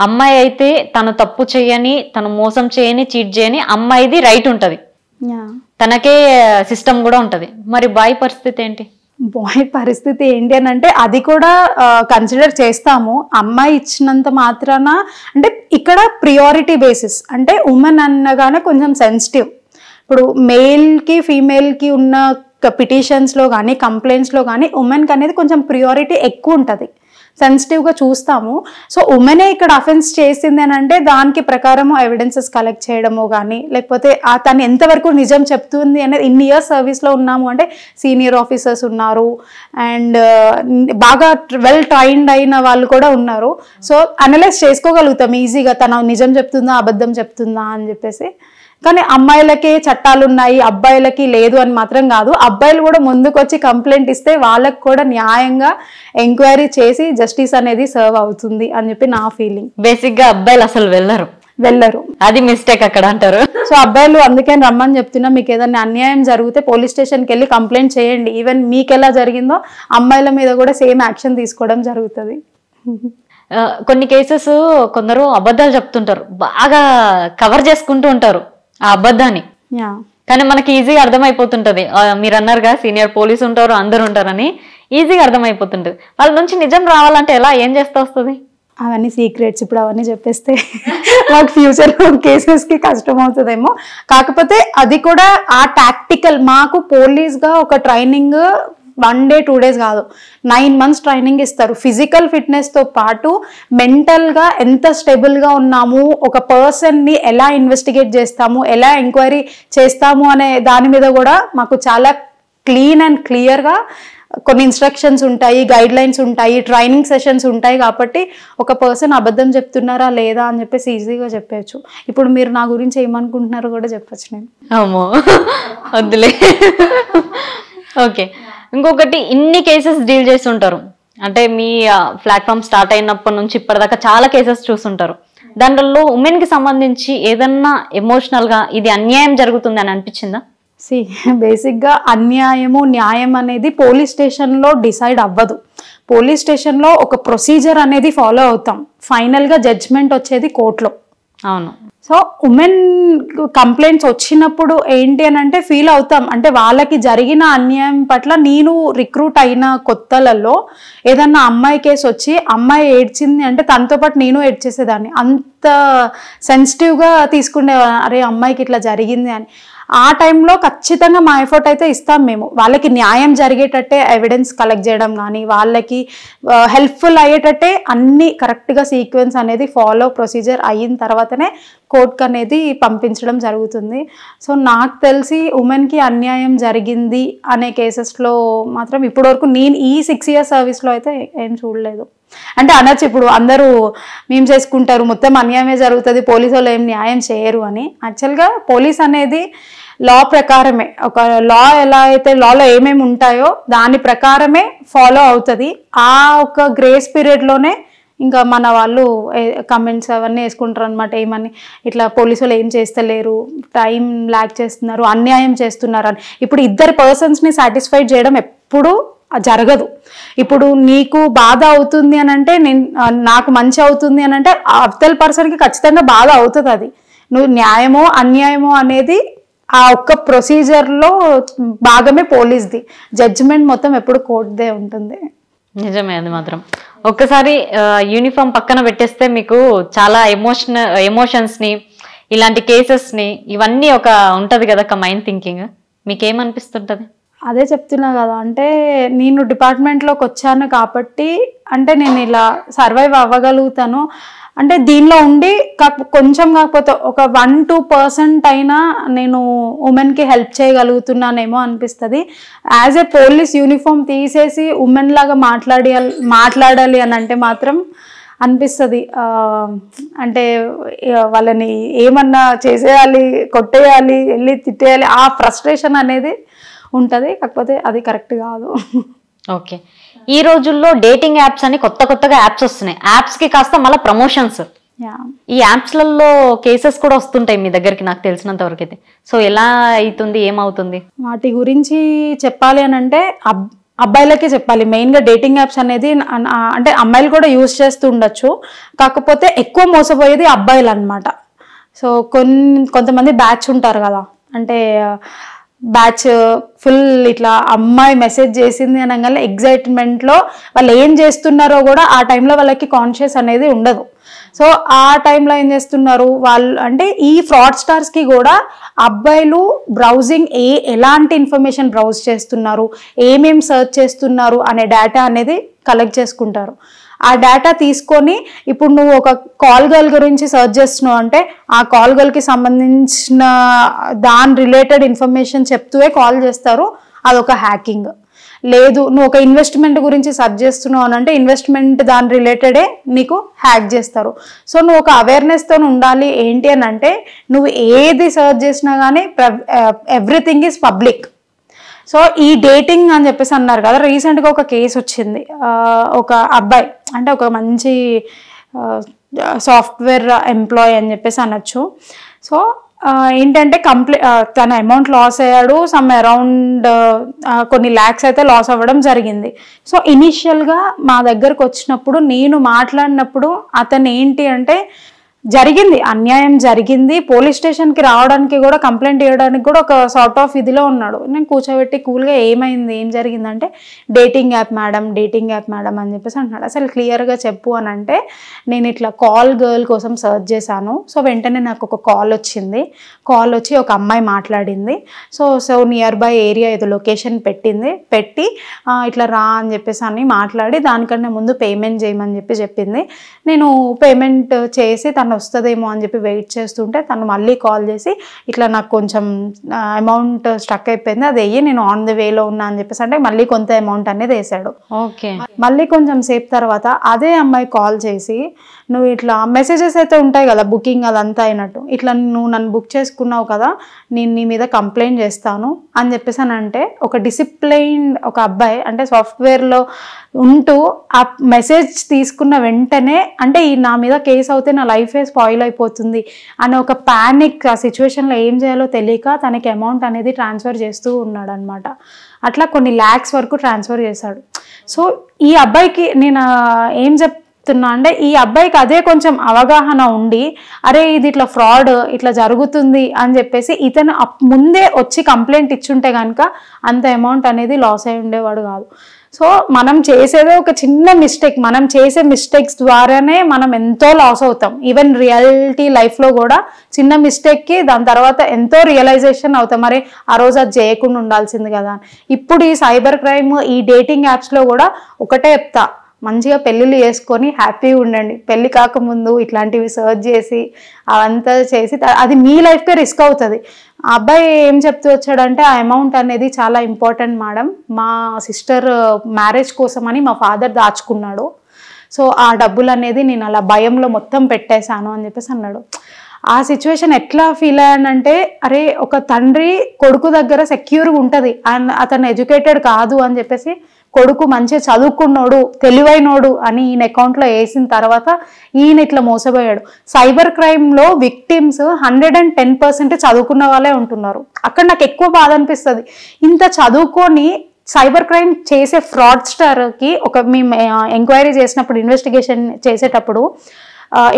అమ్మాయి అయితే తను తప్పు చేయని, తను మోసం చేయని, చీట్ చేయని, అమ్మాయిది రైట్ ఉంటుంది, తనకే సిస్టమ్ కూడా ఉంటుంది. మరి బాయ్ పరిస్థితి ఏంటి? బాయ్ పరిస్థితి ఏంటి అని అంటే అది కూడా కన్సిడర్ చేస్తాము. అమ్మాయి ఇచ్చినంత మాత్రాన అంటే ఇక్కడ ప్రియారిటీ బేసిస్, అంటే ఉమెన్ అనగానే కొంచెం సెన్సిటివ్. ఇప్పుడు మేల్కి ఫీమేల్కి ఉన్న పిటిషన్స్లో కానీ కంప్లైంట్స్లో కానీ ఉమెన్కి అనేది కొంచెం ప్రియారిటీ ఎక్కువ ఉంటుంది, సెన్సిటివ్గా చూస్తాము. సో ఉమెనే ఇక్కడ అఫెన్స్ చేసింది అని అంటే దానికి ప్రకారము ఎవిడెన్సెస్ కలెక్ట్ చేయడము కానీ, లేకపోతే తను ఎంతవరకు నిజం చెప్తుంది అనేది, ఇన్ని ఇయర్స్ సర్వీస్లో ఉన్నాము అంటే సీనియర్ ఆఫీసర్స్ ఉన్నారు అండ్ బాగా వెల్ ట్రైన్డ్ అయిన వాళ్ళు కూడా ఉన్నారు. సో అనలైజ్ చేసుకోగలుగుతాం ఈజీగా తను నిజం చెప్తుందా అబద్ధం చెప్తుందా అని చెప్పేసి. కానీ అమ్మాయిలకే చట్టాలు ఉన్నాయి, అబ్బాయిలకి లేదు అని మాత్రం కాదు. అబ్బాయిలు కూడా ముందుకు వచ్చి కంప్లైంట్ ఇస్తే వాళ్ళకు కూడా న్యాయంగా ఎంక్వైరీ చేసి జస్టిస్ అనేది సర్వ్ అవుతుంది అని చెప్పి నా ఫీలింగ్. బేసిక్గా అబ్బాయిలు అసలు వెళ్ళరు, అది మిస్టేక్ అక్కడ అంటారు. సో అబ్బాయిలు అందుకే రమ్మని చెప్తున్నా, మీకు ఏదైనా అన్యాయం జరిగితే పోలీస్ స్టేషన్కి వెళ్ళి కంప్లైంట్ చేయండి. ఈవెన్ మీకు ఎలా జరిగిందో అమ్మాయిల మీద కూడా సేమ్ యాక్షన్ తీసుకోవడం జరుగుతుంది. కొన్ని కేసెస్ కొందరు అబద్ధాలు చెప్తుంటారు, బాగా కవర్ చేసుకుంటూ ఉంటారు ఆ అబద్ధాన్ని, కానీ మనకి ఈజీగా అర్థమైపోతుంటది. మీరు అన్నారుగా సీనియర్ పోలీసు ఉంటారు, అందరు ఉంటారని ఈజీగా అర్థమైపోతుంటది. వాళ్ళ నుంచి నిజం రావాలంటే ఎలా, ఏం చేస్తే వస్తుంది? అవన్నీ సీక్రెట్స్, ఇప్పుడు అవన్నీ చెప్పేస్తే మాకు ఫ్యూచర్ కేసెస్కి కష్టం అవుతుందేమో. కాకపోతే అది కూడా ఆ టాక్టికల్, మాకు పోలీస్గా ఒక ట్రైనింగ్ 1 day 2 days కాదు, 9 months ట్రైనింగ్ ఇస్తారు. ఫిజికల్ ఫిట్నెస్తో పాటు మెంటల్గా ఎంత స్టేబుల్గా ఉన్నాము, ఒక పర్సన్ని ఎలా ఇన్వెస్టిగేట్ చేస్తాము, ఎలా ఎంక్వైరీ చేస్తాము అనే దాని మీద కూడా మాకు చాలా క్లీన్ అండ్ క్లియర్గా కొన్ని ఇన్స్ట్రక్షన్స్ ఉంటాయి, గైడ్ లైన్స్ ఉంటాయి, ట్రైనింగ్ సెషన్స్ ఉంటాయి. కాబట్టి ఒక పర్సన్ అబద్ధం చెప్తున్నారా లేదా అని చెప్పేసి ఈజీగా చెప్పచ్చు. ఇప్పుడు మీరు నా గురించి ఏమనుకుంటున్నారో కూడా చెప్పచ్చు నేను. అమ్మో వద్దులే. ఓకే, ఇంకొకటి ఇన్ని కేసెస్ డీల్ చేస్తుంటారు అంటే మీ ప్లాట్ఫామ్ స్టార్ట్ అయినప్పటి నుంచి ఇప్పటిదాకా చాలా కేసెస్ చూస్తుంటారు. దాంట్లో ఉమెన్కి సంబంధించి ఏదన్నా ఎమోషనల్గా ఇది అన్యాయం జరుగుతుంది అని అనిపించిందా? బేసిక్గా అన్యాయము న్యాయం అనేది పోలీస్ స్టేషన్లో డిసైడ్ అవ్వదు. పోలీస్ స్టేషన్లో ఒక ప్రొసీజర్ అనేది ఫాలో అవుతాం, ఫైనల్గా జడ్జ్మెంట్ వచ్చేది కోర్టులో. అవును. సో ఉమెన్ కంప్లైంట్స్ వచ్చినప్పుడు ఏంటి అని అంటే ఫీల్ అవుతాం, అంటే వాళ్ళకి జరిగిన అన్యాయం పట్ల. నేను రిక్రూట్ అయిన కొత్తలలో ఏదన్నా అమ్మాయి కేసు వచ్చి అమ్మాయి ఏడ్చింది అంటే తనతో పాటు నేను ఏడ్చేసేదాన్ని, అంత సెన్సిటివ్గా తీసుకునే, అరే అమ్మాయికి ఇట్లా జరిగింది అని. ఆ టైంలో ఖచ్చితంగా మా ఎఫర్ట్ అయితే ఇస్తాం మేము, వాళ్ళకి న్యాయం జరిగేటట్టే ఎవిడెన్స్ కలెక్ట్ చేయడం కానీ, వాళ్ళకి హెల్ప్ఫుల్ అయ్యేటట్టే అన్ని కరెక్ట్గా సీక్వెన్స్ అనేది ఫాలో ప్రొసీజర్ అయిన తర్వాతనే కోర్టుకు అనేది పంపించడం జరుగుతుంది. సో నాకు తెలిసి ఉమెన్కి అన్యాయం జరిగింది అనే కేసెస్లో మాత్రం ఇప్పటివరకు నేను ఈ 6 years సర్వీస్లో అయితే ఏం చూడలేదు. అంటే అనొచ్చు ఇప్పుడు అందరూ మేము చేసుకుంటారు, మొత్తం అన్యాయమే జరుగుతుంది, పోలీసు వాళ్ళు ఏం న్యాయం చేయరు అని. యాక్చువల్గా పోలీస్ అనేది లా ప్రకారమే, ఒక లా ఎలా అయితే లాలో ఏమేమి ఉంటాయో దాని ప్రకారమే ఫాలో అవుతుంది. ఆ ఒక గ్రేస్ పీరియడ్లోనే ఇంకా మన వాళ్ళు కమెంట్స్ అవన్నీ వేసుకుంటారు అనమాట, ఏమని ఇట్లా పోలీసు వాళ్ళు ఏం చేస్తలేరు, టైం ల్యాక్ చేస్తున్నారు, అన్యాయం చేస్తున్నారు అని. ఇప్పుడు 2 personsని సాటిస్ఫై చేయడం ఎప్పుడు జరగదు. ఇప్పుడు నీకు బాధ అవుతుంది అని అంటే నాకు మంచి అవుతుంది అని అంటే అవతల పర్సన్కి ఖచ్చితంగా బాధ అవుతుంది. అది నువ్వు న్యాయమో అన్యాయమో అనేది ఆ ఒక్క ప్రొసీజర్లో భాగమే పోలీస్ది. జడ్జిమెంట్ మొత్తం ఎప్పుడు కోర్టుదే ఉంటుంది. నిజమే, అది మాత్రం. ఒక్కసారి యూనిఫామ్ పక్కన పెట్టేస్తే మీకు చాలా ఎమోషన్స్ని, ఇలాంటి కేసెస్ని, ఇవన్నీ ఒక ఉంటుంది కదా ఒక మైండ్ థింకింగ్, మీకేమనిపిస్తుంటుంది? అదే చెప్తున్నా కదా, అంటే నేను డిపార్ట్మెంట్లోకి వచ్చాను కాబట్టి అంటే నేను ఇలా సర్వైవ్ అవ్వగలుగుతాను. అంటే దీనిలో ఉండి కొంచెం కాకపోతే ఒక 1-2% అయినా నేను ఉమెన్కి హెల్ప్ చేయగలుగుతున్నానేమో అనిపిస్తుంది. యాజ్ ఏ పోలీస్ యూనిఫామ్ తీసేసి ఉమెన్ లాగా మాట్లాడాలి అని అంటే మాత్రం అనిపిస్తుంది. అంటే వాళ్ళని ఏమన్నా చేసేయాలి, కొట్టేయాలి, వెళ్ళి తిట్టేయాలి, ఆ ఫ్రస్ట్రేషన్ అనేది ఉంటుంది. కాకపోతే అది కరెక్ట్ కాదు. ఓకే, ఈ రోజుల్లో డేటింగ్ యాప్స్ అని కొత్తగా యాప్స్ వస్తున్నాయి. యాప్స్కి కాస్త మళ్ళీ ప్రమోషన్స్, ఈ యాప్స్లలో కేసెస్ కూడా వస్తుంటాయి మీ దగ్గరికి నాకు తెలిసినంత వరకు అయితే. సో ఎలా అవుతుంది, ఏమవుతుంది? వాటి గురించి చెప్పాలి అని అంటే అబ్బాయిలకే చెప్పాలి. మెయిన్గా డేటింగ్ యాప్స్ అనేది అంటే అమ్మాయిలు కూడా యూజ్ చేస్తూ ఉండొచ్చు, కాకపోతే ఎక్కువ మోసపోయేది అబ్బాయిలు అనమాట. సో కొంతమంది బ్యాచ్ ఉంటారు కదా, అంటే బ్యాచ్ ఫుల్ ఇట్లా అమ్మాయి మెసేజ్ చేసింది అనగానే ఎగ్జైట్మెంట్లో వాళ్ళు ఏం చేస్తున్నారో కూడా ఆ టైంలో వాళ్ళకి కాన్షియస్ అనేది ఉండదు. సో ఆ టైంలో ఏం చేస్తున్నారు వాళ్ళు అంటే ఈ ఫ్రాడ్ స్టార్స్కి కూడా అబ్బాయిలు బ్రౌజింగ్ ఎలాంటి ఇన్ఫర్మేషన్ బ్రౌజ్ చేస్తున్నారు, ఏమేం సర్చ్ చేస్తున్నారు అనే డేటా అనేది కలెక్ట్ చేసుకుంటారు. ఆ డేటా తీసుకొని ఇప్పుడు నువ్వు ఒక కాల్ గర్ల్ గురించి సర్చ్ చేస్తున్నావు అంటే ఆ కాల్ గర్ల్కి సంబంధించిన దాని రిలేటెడ్ ఇన్ఫర్మేషన్ చెప్తూనే కాల్ చేస్తారు, అదొక హ్యాకింగ్. లేదు నువ్వు ఒక ఇన్వెస్ట్మెంట్ గురించి సర్చ్ చేస్తున్నావు అని అంటే ఇన్వెస్ట్మెంట్ దాని రిలేటెడే నీకు హ్యాక్ చేస్తారు. సో నువ్వు ఒక అవేర్నెస్తో ఉండాలి. ఏంటి అని అంటే నువ్వు ఏది సర్చ్ చేసినా కానీ ఎవ్రీథింగ్ ఈజ్ పబ్లిక్. సో ఈ డేటింగ్ అని చెప్పేసి అన్నారు కదా, రీసెంట్గా ఒక కేసు వచ్చింది. ఒక అబ్బాయి అంటే ఒక మంచి సాఫ్ట్వేర్ ఎంప్లాయీ అని చెప్పేసి అనొచ్చు. సో ఏంటంటే తన అమౌంట్ లాస్ అయ్యాడు, సమ్ అరౌండ్ కొన్ని ల్యాక్స్ అయితే లాస్ అవ్వడం జరిగింది. సో ఇనిషియల్గా మా దగ్గరకు వచ్చినప్పుడు నేను మాట్లాడినప్పుడు అతను ఏంటి అంటే జరిగింది, అన్యాయం జరిగింది, పోలీస్ స్టేషన్కి రావడానికి కూడా కంప్లైంట్ ఇవ్వడానికి కూడా ఒక సార్ట్ ఆఫ్ ఇదిలో ఉన్నాడు. నేను కూర్చోబెట్టి కూల్గా ఏమైంది, ఏం జరిగిందంటే డేటింగ్ యాప్ మేడం అని చెప్పేసి అంటున్నాడు. అసలు క్లియర్గా చెప్పు అని అంటే నేను ఇట్లా కాల్ గర్ల్ కోసం సర్చ్ చేశాను. సో వెంటనే నాకు ఒక కాల్ వచ్చి ఒక అమ్మాయి మాట్లాడింది. సో నియర్ బై ఏరియా ఏదో లొకేషన్ పెట్టి ఇట్లా రా అని చెప్పేసి అని మాట్లాడి దానికన్నా ముందు పేమెంట్ చేయమని చెప్పింది. నేను పేమెంట్ చేసి తను వస్తుందేమో అని చెప్పి వెయిట్ చేస్తుంటే తను మళ్ళీ కాల్ చేసి ఇట్లా నాకు కొంచెం అమౌంట్ స్ట్రక్ అయిపోయింది, అది వెయ్యి, నేను ఆన్ ది వేలో ఉన్నా అని చెప్పేసి అంటే మళ్ళీ కొంత అమౌంట్ అనేది వేసాడు. ఓకే, మళ్ళీ కొంచెం సేపు తర్వాత అదే అమ్మాయి కాల్ చేసి నువ్వు ఇట్లా మెసేజెస్ అయితే ఉంటాయి కదా బుకింగ్ అదంతా అయినట్టు, ఇట్లా నువ్వు నన్ను బుక్ చేసుకున్నావు కదా, నేను నీ మీద కంప్లైంట్ చేస్తాను అని చెప్పేసి అని అంటే ఒక డిసిప్లైన్ ఒక అబ్బాయి అంటే సాఫ్ట్వేర్లో ఉంటూ ఆ మెసేజ్ తీసుకున్న వెంటనే అంటే నా మీద కేసు అవుతే నా లైఫే స్పాయిల్ అయిపోతుంది అనే ఒక ప్యానిక్, ఆ సిచ్యువేషన్లో ఏం చేయాలో తెలియక తనకి అమౌంట్ అనేది ట్రాన్స్ఫర్ చేస్తూ ఉన్నాడు అనమాట. అట్లా కొన్ని ల్యాక్స్ వరకు ట్రాన్స్ఫర్ చేశాడు. సో ఈ అబ్బాయికి నేను ఏం చెప్తున్నా అంటే ఈ అబ్బాయికి అదే కొంచెం అవగాహన ఉండి అరే ఇది ఇట్లా ఫ్రాడ్ ఇట్లా జరుగుతుంది అని చెప్పేసి ఇతను ముందే వచ్చి కంప్లైంట్ ఇచ్చుంటే కనుక అంత అమౌంట్ అనేది లాస్ అయి ఉండేవాడు కాదు. సో మనం చేసేదే ఒక చిన్న మిస్టేక్, మనం చేసే మిస్టేక్స్ ద్వారానే మనం ఎంతో లాస్ అవుతాం. ఈవెన్ రియాలిటీ లైఫ్లో కూడా చిన్న మిస్టేక్కి దాని తర్వాత ఎంతో రియలైజేషన్ అవుతాం, మరి ఆ రోజు అది చేయకుండా ఉండాల్సింది కదా. ఇప్పుడు ఈ సైబర్ క్రైమ్ ఈ డేటింగ్ యాప్స్లో కూడా ఒకటే చెప్తా, మంచిగా పెళ్ళిళ్ళు చేసుకొని హ్యాపీగా ఉండండి. పెళ్ళి కాకముందు ఇట్లాంటివి సర్చ్ చేసి అవంతా చేసి అది మీ లైఫ్కే రిస్క్ అవుతుంది. ఆ అబ్బాయి ఏం చెప్తూ వచ్చాడంటే ఆ అమౌంట్ అనేది చాలా ఇంపార్టెంట్ మేడం, మా సిస్టర్ మ్యారేజ్ కోసం అని మా ఫాదర్ దాచుకున్నాడు, సో ఆ డబ్బులు అనేది నేను అలా భయంలో మొత్తం పెట్టేశాను అని చెప్పేసి అన్నాడు. ఆ సిచ్యువేషన్ ఎట్లా ఫీల్ అయ్యానంటే అరే ఒక తండ్రి కొడుకు దగ్గర సెక్యూర్గా ఉంటుంది, అతను ఎడ్యుకేటెడ్ కాదు అని చెప్పేసి కొడుకు మంచిగా చదువుకున్నోడు తెలివైనోడు అని ఈయన అకౌంట్లో వేసిన తర్వాత ఈయన ఇట్లా మోసపోయాడు. సైబర్ క్రైమ్లో విక్టిమ్స్ 110% చదువుకున్న వాళ్ళే ఉంటున్నారు. అక్కడ నాకు ఎక్కువ బాధ అనిపిస్తుంది, ఇంత చదువుకొని సైబర్ క్రైమ్ చేసే ఫ్రాడ్స్టర్కి మేము ఎంక్వైరీ చేసినప్పుడు, ఇన్వెస్టిగేషన్ చేసేటప్పుడు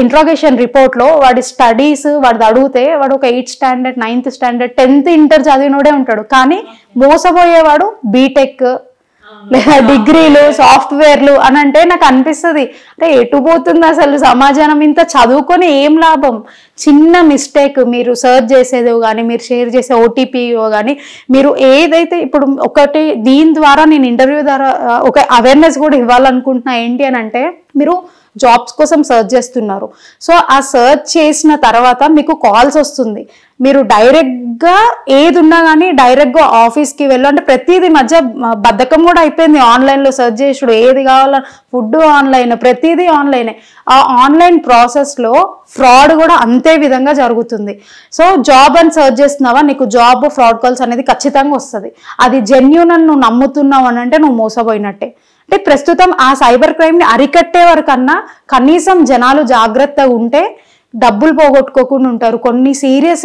ఇంట్రాగేషన్ రిపోర్ట్లో వాడి స్టడీస్ వాడిది అడిగితే వాడు ఒక 8th standard 9th standard 10th inter చదివినోడే ఉంటాడు. కానీ మోసపోయేవాడు బీటెక్ లేదా డిగ్రీలు సాఫ్ట్వేర్లు అని అంటే నాకు అనిపిస్తుంది, అంటే ఎటు పోతుంది అసలు సమాజం, ఇంత చదువుకొని ఏం లాభం? చిన్న మిస్టేక్ మీరు సర్చ్ చేసేదో కానీ, మీరు షేర్ చేసే ఓటీపీయో కానీ, మీరు ఏదైతే ఇప్పుడు ఒకటి దీని ద్వారా నేను ఇంటర్వ్యూ ద్వారా ఒక అవేర్నెస్ కూడా ఇవ్వాలనుకుంటున్నా. ఏంటి అని అంటే, మీరు జాబ్స్ కోసం సర్చ్ చేస్తున్నారు. సో ఆ సర్చ్ చేసిన తర్వాత మీకు కాల్స్ వస్తుంది, మీరు డైరెక్ట్గా ఏది ఉన్నా కానీ డైరెక్ట్గా ఆఫీస్కి వెళ్ళు, అంటే ప్రతిదీ మధ్య బద్ధకం కూడా అయిపోయింది. ఆన్లైన్లో సర్చ్ చేసుడు, ఏది కావాలన్నా ఫుడ్ ఆన్లైన్, ప్రతిదీ ఆన్లైనే. ఆ ఆన్లైన్ ప్రాసెస్లో ఫ్రాడ్ కూడా అంతే విధంగా జరుగుతుంది. సో జాబ్ అని సర్చ్ చేస్తున్నావా, నీకు జాబ్ ఫ్రాడ్ కాల్స్ అనేది ఖచ్చితంగా వస్తుంది. అది జెన్యూన్ అని నువ్వు నమ్ముతున్నావు అని అంటే నువ్వు మోసపోయినట్టే. అంటే ప్రస్తుతం ఆ సైబర్ క్రైమ్ని అరికట్టే వరకన్నా కనీసం జనాలు జాగ్రత్తగా ఉంటే డబ్బులు పోగొట్టుకోకుండా ఉంటారు. కొన్ని సీరియస్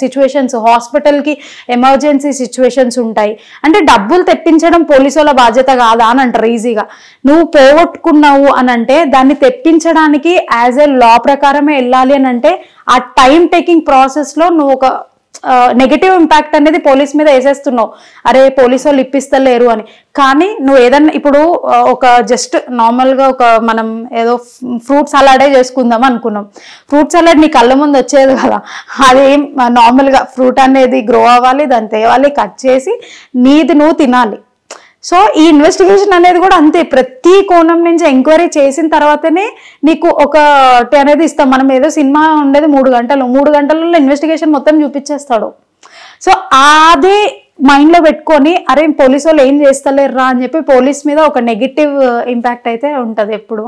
సిచ్యువేషన్స్, హాస్పిటల్కి ఎమర్జెన్సీ సిచ్యువేషన్స్ ఉంటాయి. అంటే డబ్బులు తెప్పించడం పోలీసుల బాధ్యత కాదా అని అంటారు ఈజీగా. నువ్వు పోగొట్టుకున్నావు అని అంటే దాన్ని తెప్పించడానికి యాజ్ ఏ లా ప్రకారమే వెళ్ళాలి అని అంటే ఆ టైం టేకింగ్ ప్రాసెస్లో నువ్వు ఒక నెగటివ్ ఇంపాక్ట్ అనేది పోలీస్ మీద వేసేస్తున్నావు, అరే పోలీసు వాళ్ళు ఇప్పిస్తలేరు అని. కానీ నువ్వు ఏదన్నా ఇప్పుడు ఒక జస్ట్ నార్మల్గా ఒక మనం ఏదో ఫ్రూట్ సలాడే చేసుకుందాం అనుకున్నాం, ఫ్రూట్ సలాడ్ నీ కళ్ళ ముందు వచ్చేది కదా, అదేం నార్మల్గా ఫ్రూట్ అనేది గ్రో అవ్వాలి, దాన్ని తేవాలి, కట్ చేసి నీది నువ్వు తినాలి. సో ఈ ఇన్వెస్టిగేషన్ అనేది కూడా అంతే, ప్రతి కోణం నుంచి ఎంక్వైరీ చేసిన తర్వాతనే నీకు ఒకటి అనేది ఇస్తాం. మనం ఏదో సినిమా ఉండేది 3 గంటలు, 3 గంటలలో ఇన్వెస్టిగేషన్ మొత్తం చూపించేస్తాడు. సో అదే మైండ్లో పెట్టుకొని అరే పోలీసు వాళ్ళు ఏం చేస్తలేరురా అని చెప్పి పోలీస్ మీద ఒక నెగిటివ్ ఇంపాక్ట్ అయితే ఉంటుంది ఎప్పుడు.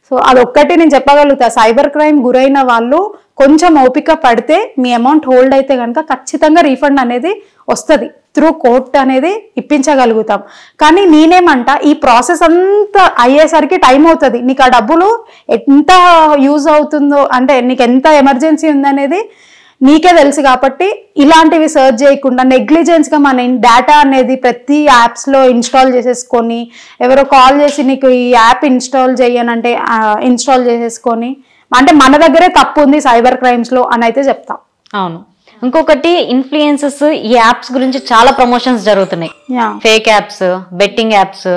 సో అదొక్కటి నేను చెప్పగలుగుతా, సైబర్ క్రైమ్ గురైన వాళ్ళు కొంచెం ఓపిక పడితే మీ అమౌంట్ హోల్డ్ అయితే కనుక ఖచ్చితంగా రీఫండ్ అనేది వస్తుంది, త్రూ కోర్ట్ అనేది ఇప్పించగలుగుతాం. కానీ నేనేమంట, ఈ ప్రాసెస్ అంతా అయ్యేసరికి టైం అవుతుంది. నీకు ఆ డబ్బులు ఎంత యూజ్ అవుతుందో, అంటే నీకు ఎంత ఎమర్జెన్సీ ఉందనేది నీకే తెలుసు. కాబట్టి ఇలాంటివి సర్చ్ చేయకుండా నెగ్లిజెన్స్గా మన డేటా అనేది ప్రతి యాప్స్లో ఇన్స్టాల్ చేసేసుకొని, ఎవరో కాల్ చేసి నీకు ఈ యాప్ ఇన్స్టాల్ చేయనంటే ఇన్స్టాల్ చేసేసుకొని, అంటే మన దగ్గరే తప్పు ఉంది సైబర్ క్రైమ్స్లో అని అయితే చెప్తాం. అవును. ఇంకొకటి ఇన్ఫ్లుయెన్సెస్ ఈ యాప్స్ గురించి చాలా ప్రమోషన్స్ జరుగుతున్నాయి. Fake apps, betting apps,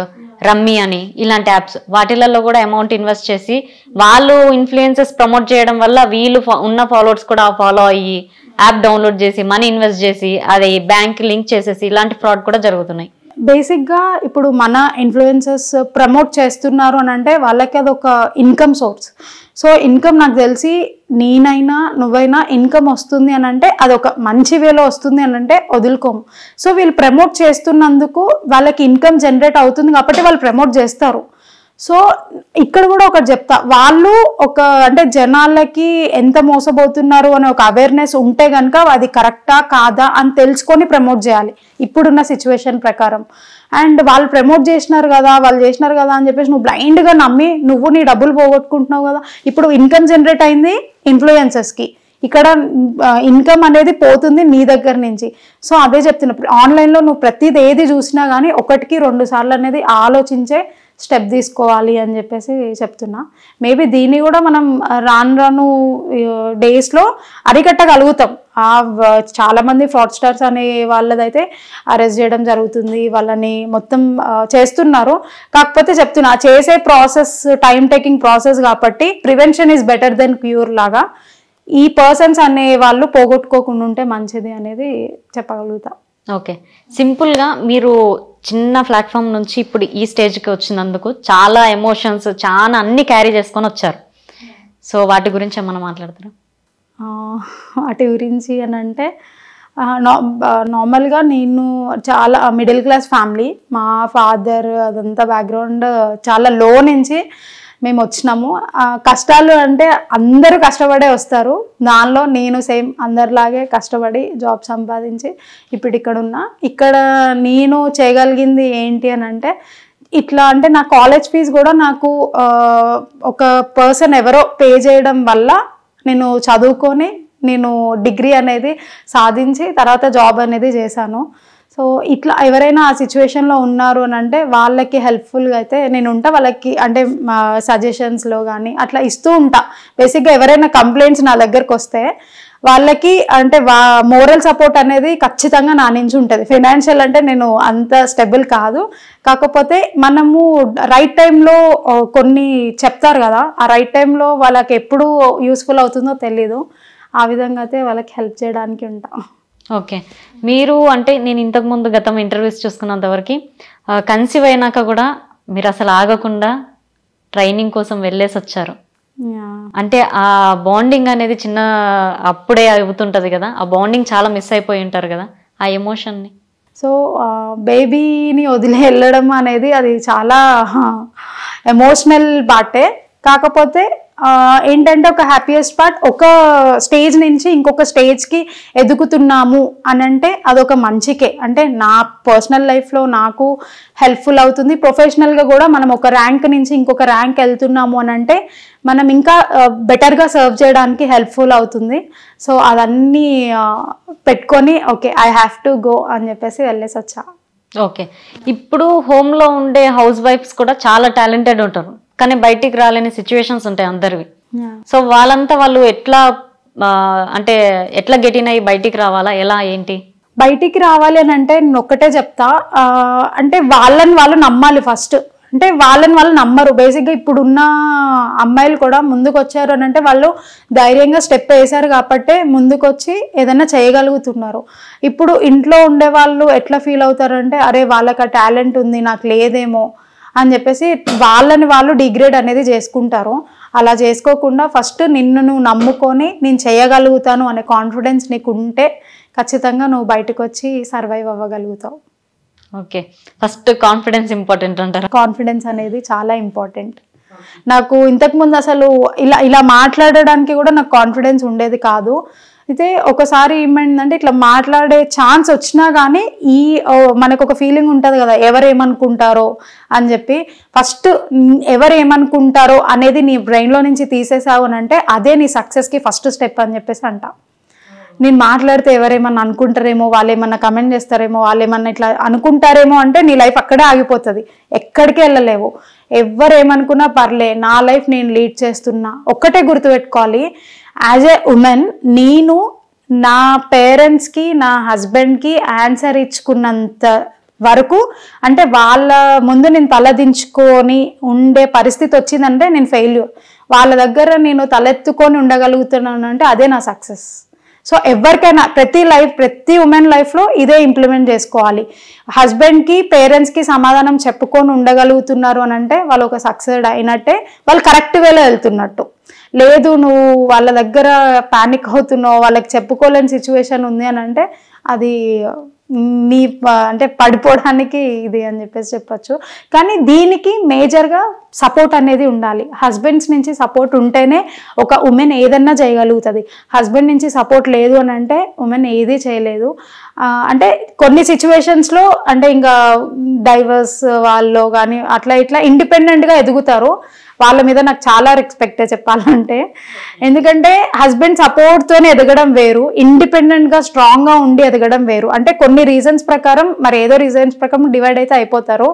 rummy అని ఇలాంటి యాప్స్, వాటిలలో కూడా అమౌంట్ ఇన్వెస్ట్ చేసి వాళ్ళు ఇన్ఫ్లుయెన్సెస్ ప్రమోట్ చేయడం వల్ల వీళ్ళు ఉన్న ఫాలోవర్స్ కూడా ఫాలో అయ్యి యాప్ డౌన్లోడ్ చేసి మనీ ఇన్వెస్ట్ చేసి అది బ్యాంక్ లింక్ చేసేసి ఇలాంటి ఫ్రాడ్ కూడా జరుగుతున్నాయి. బేసిక్గా ఇప్పుడు మన ఇన్ఫ్లుయెన్సర్స్ ప్రమోట్ చేస్తున్నారు అని అంటే వాళ్ళకి అదొక ఇన్కమ్ సోర్స్. సో ఇన్కమ్ నాకు తెలిసి నేనైనా నువ్వైనా ఇన్కమ్ వస్తుంది అని అంటే అదొక మంచి వేలో వస్తుంది అని అంటే వదులుకోము. సో వీళ్ళు ప్రమోట్ చేస్తున్నందుకు వాళ్ళకి ఇన్కమ్ జనరేట్ అవుతుంది కాబట్టి వాళ్ళు ప్రమోట్ చేస్తారు. సో ఇక్కడ కూడా ఒకటి చెప్తా, వాళ్ళు ఒక అంటే జనాలకి ఎంత మోసపోతున్నారు అనే ఒక అవేర్నెస్ ఉంటే కనుక అది కరెక్టా కాదా అని తెలుసుకొని ప్రమోట్ చేయాలి ఇప్పుడున్న సిచ్యువేషన్ ప్రకారం. అండ్ వాళ్ళు ప్రమోట్ చేసినారు కదా, వాళ్ళు చేసినారు కదా అని చెప్పేసి నువ్వు బ్లైండ్గా నమ్మి నువ్వు నీ డబ్బులు పోగొట్టుకుంటున్నావు కదా. ఇప్పుడు ఇన్కమ్ జనరేట్ అయింది ఇన్ఫ్లుయెన్సర్స్కి, ఇక్కడ ఇన్కమ్ అనేది పోతుంది నీ దగ్గర నుంచి. సో అదే చెప్తున్నప్పుడు ఆన్లైన్లో నువ్వు ప్రతిది ఏది చూసినా కానీ 1-2 సార్లు అనేది ఆలోచించే స్టెప్ తీసుకోవాలి అని చెప్పేసి చెప్తున్నా. మేబీ దీన్ని కూడా మనం రాను డేస్లో అరికట్టగలుగుతాం. చాలామంది ఫ్రాడ్స్టర్స్ అనే వాళ్ళదైతే అరెస్ట్ చేయడం జరుగుతుంది, వాళ్ళని మొత్తం చేస్తున్నారు. కాకపోతే చెప్తున్నా చేసే ప్రాసెస్ టైం టేకింగ్ ప్రాసెస్ కాబట్టి prevention is better than cure లాగా ఈ పర్సన్స్ అనే వాళ్ళు పోగొట్టుకోకుండా ఉంటే మంచిది అనేది చెప్పగలుగుతా. ఓకే, సింపుల్గా మీరు చిన్న ప్లాట్ఫామ్ నుంచి ఇప్పుడు ఈ స్టేజ్కి వచ్చినందుకు చాలా ఎమోషన్స్ చాలా అన్ని క్యారీ చేసుకొని వచ్చారు. సో వాటి గురించి ఏమన్నా మాట్లాడతారా? వాటి గురించి అని అంటే నార్మల్గా నేను చాలా మిడిల్ క్లాస్ ఫ్యామిలీ, మా ఫాదర్ అదంతా బ్యాక్గ్రౌండ్ చాలా లో నుంచి మేము వచ్చినాము. కష్టాలు అంటే అందరూ కష్టపడే వస్తారు, దానిలో నేను సేమ్ అందరిలాగే కష్టపడి జాబ్ సంపాదించి ఇప్పుడు ఇక్కడ ఉన్నా. ఇక్కడ నేను చేయగలిగింది ఏంటి అని అంటే ఇట్లా అంటే నా కాలేజ్ ఫీజు కూడా నాకు ఒక పర్సన్ ఎవరో పే చేయడం వల్ల నేను చదువుకొని నేను డిగ్రీ అనేది సాధించి తర్వాత జాబ్ అనేది చేశాను. సో ఇట్లా ఎవరైనా ఆ సిచ్యువేషన్లో ఉన్నారు అని అంటే వాళ్ళకి హెల్ప్ఫుల్గా అయితే నేను ఉంటా. వాళ్ళకి అంటే సజెషన్స్లో కానీ అట్లా ఇస్తూ ఉంటా. బేసిక్గా ఎవరైనా కంప్లైంట్స్ నా దగ్గరకు వస్తే వాళ్ళకి అంటే మోరల్ సపోర్ట్ అనేది ఖచ్చితంగా నా నుంచి ఉంటుంది. ఫైనాన్షియల్ అంటే నేను అంత స్టెబుల్ కాదు, కాకపోతే మనము రైట్ టైంలో కొన్ని చెప్తారు కదా, ఆ రైట్ టైంలో వాళ్ళకి ఎప్పుడు యూస్ఫుల్ అవుతుందో తెలీదు. ఆ విధంగా అయితే వాళ్ళకి హెల్ప్ చేయడానికి ఉంటా. ఓకే, మీరు అంటే నేను ఇంతకుముందు గతం ఇంటర్వ్యూస్ చూసుకున్నంతవరకు కన్సీవ్ అయినాక కూడా మీరు అసలు ఆగకుండా ట్రైనింగ్ కోసం వెళ్ళేసి వచ్చారు. అంటే ఆ బాండింగ్ అనేది చిన్న అప్పుడే అవుతుంటది కదా, ఆ బాండింగ్ చాలా మిస్ అయిపోయి ఉంటారు కదా, ఆ ఎమోషన్ని. సో బేబీని వదిలి వెళ్ళడం అనేది అది చాలా ఎమోషనల్ పార్టే. కాకపోతే ఏంటంటే ఒక హ్యాపీయెస్ట్ పార్ట్, ఒక స్టేజ్ నుంచి ఇంకొక స్టేజ్కి ఎదుగుతున్నాము అని అంటే అదొక మంచికే. అంటే నా పర్సనల్ లైఫ్లో నాకు హెల్ప్ఫుల్ అవుతుంది, ప్రొఫెషనల్గా కూడా మనం ఒక ర్యాంక్ నుంచి ఇంకొక ర్యాంక్ వెళ్తున్నాము అని అంటే మనం ఇంకా బెటర్గా సర్వ్ చేయడానికి హెల్ప్ఫుల్ అవుతుంది. సో అదన్నీ పెట్టుకొని okay I have to go అని చెప్పేసి వెళ్ళేసి వచ్చా. ఓకే, ఇప్పుడు హోమ్లో ఉండే హౌస్ వైఫ్స్ కూడా చాలా టాలెంటెడ్ ఉంటారు, కానీ బయటికి రాలేని సిచ్యువేషన్స్ ఉంటాయి అందరివి. సో వాళ్ళంతా వాళ్ళు ఎట్లా అంటే ఎట్లా గెటిన్ అయ్యి బయటికి రావాలా, ఎలా ఏంటి? బయటికి రావాలి అని అంటే నేను ఒక్కటే చెప్తా, అంటే వాళ్ళని వాళ్ళు నమ్మాలి ఫస్ట్. అంటే వాళ్ళని వాళ్ళు నమ్మరు. బేసిక్గా ఇప్పుడున్న అమ్మాయిలు కూడా ముందుకు వచ్చారు అని అంటే వాళ్ళు ధైర్యంగా స్టెప్ వేశారు కాబట్టి ముందుకు వచ్చి ఏదైనా చేయగలుగుతున్నారు. ఇప్పుడు ఇంట్లో ఉండే వాళ్ళు ఎట్లా ఫీల్ అవుతారంటే అరే వాళ్ళకి ఆ టాలెంట్ ఉంది నాకు లేదేమో అని చెప్పేసి వాళ్ళని వాళ్ళు డిగ్రేడ్ అనేది చేసుకుంటారు. అలా చేసుకోకుండా ఫస్ట్ నిన్ను నువ్వు నమ్ముకొని నేను చేయగలుగుతాను అనే కాన్ఫిడెన్స్ నీకు ఉంటే ఖచ్చితంగా నువ్వు బయటకు వచ్చి సర్వైవ్ అవ్వగలుగుతావు. ఓకే, ఫస్ట్ కాన్ఫిడెన్స్ ఇంపార్టెంట్ అంటారా? కాన్ఫిడెన్స్ అనేది చాలా ఇంపార్టెంట్. నాకు ఇంతకుముందు అసలు ఇలా మాట్లాడడానికి కూడా నాకు కాన్ఫిడెన్స్ ఉండేది కాదు. అయితే ఒకసారి ఏమైందంటే ఇట్లా మాట్లాడే ఛాన్స్ వచ్చినా కానీ మనకు ఒక ఫీలింగ్ ఉంటుంది కదా ఎవరేమనుకుంటారో అని చెప్పి, ఫస్ట్ ఎవరేమనుకుంటారో అనేది నీ బ్రెయిన్లో నుంచి తీసేసావు అని అంటే అదే నీ సక్సెస్కి ఫస్ట్ స్టెప్ అని చెప్పేసి అంట. నేను మాట్లాడితే ఎవరేమన్నా అనుకుంటారేమో, వాళ్ళు ఏమన్నా కమెంట్ చేస్తారేమో, వాళ్ళు ఏమన్నా ఇట్లా అనుకుంటారేమో అంటే నీ లైఫ్ అక్కడే ఆగిపోతుంది, ఎక్కడికి వెళ్ళలేవు. ఎవరేమనుకున్నా పర్లే, నా లైఫ్ నేను లీడ్ చేస్తున్నా. ఒక్కటే గుర్తుపెట్టుకోవాలి, యాజ్ ఏ ఉమెన్ నేను నా పేరెంట్స్కి నా హస్బెండ్కి ఆన్సర్ ఇచ్చుకున్నంత వరకు, అంటే వాళ్ళ ముందు నేను తలదించుకొని ఉండే పరిస్థితి వచ్చిందంటే నేను ఫెయిల్యూర్. వాళ్ళ దగ్గర నేను తలెత్తుకొని ఉండగలుగుతున్నాను అంటే అదే నా సక్సెస్. సో ఎవరికైనా ప్రతి ఉమెన్ లైఫ్లో ఇదే ఇంప్లిమెంట్ చేసుకోవాలి. హస్బెండ్కి పేరెంట్స్కి సమాధానం చెప్పుకొని ఉండగలుగుతున్నారు అని అంటే వాళ్ళు ఒక సక్సెస్ అయినట్టే, వాళ్ళు కరెక్ట్ వేలో వెళ్తున్నట్టు. లేదు నువ్వు వాళ్ళ దగ్గర పానిక్ అవుతున్నావు, వాళ్ళకి చెప్పుకోలేని సిచ్యువేషన్ ఉంది అని అంటే అది నీ అంటే పడిపోవడానికి ఇది అని చెప్పేసి చెప్పచ్చు. కానీ దీనికి మేజర్గా సపోర్ట్ అనేది ఉండాలి. హస్బెండ్స్ నుంచి సపోర్ట్ ఉంటేనే ఒక ఉమెన్ ఏదన్నా చేయగలుగుతుంది. హస్బెండ్ నుంచి సపోర్ట్ లేదు అని అంటే ఉమెన్ ఏదీ చేయలేదు. అంటే కొన్ని సిచ్యువేషన్స్లో అంటే ఇంకా డైవర్స్ వాళ్ళు కానీ అట్లా ఇట్లా ఇండిపెండెంట్గా ఎదుగుతారు. వాళ్ళ మీద నాకు చాలా రెస్పెక్టే చెప్పాలంటే. ఎందుకంటే హస్బెండ్ సపోర్ట్తోనే ఎదగడం వేరు, ఇండిపెండెంట్గా స్ట్రాంగ్గా ఉండి ఎదగడం వేరు. అంటే కొన్ని రీజన్స్ ప్రకారం మరి ఏదో రీజన్స్ ప్రకారం డివైడ్ అయితే అయిపోతారు,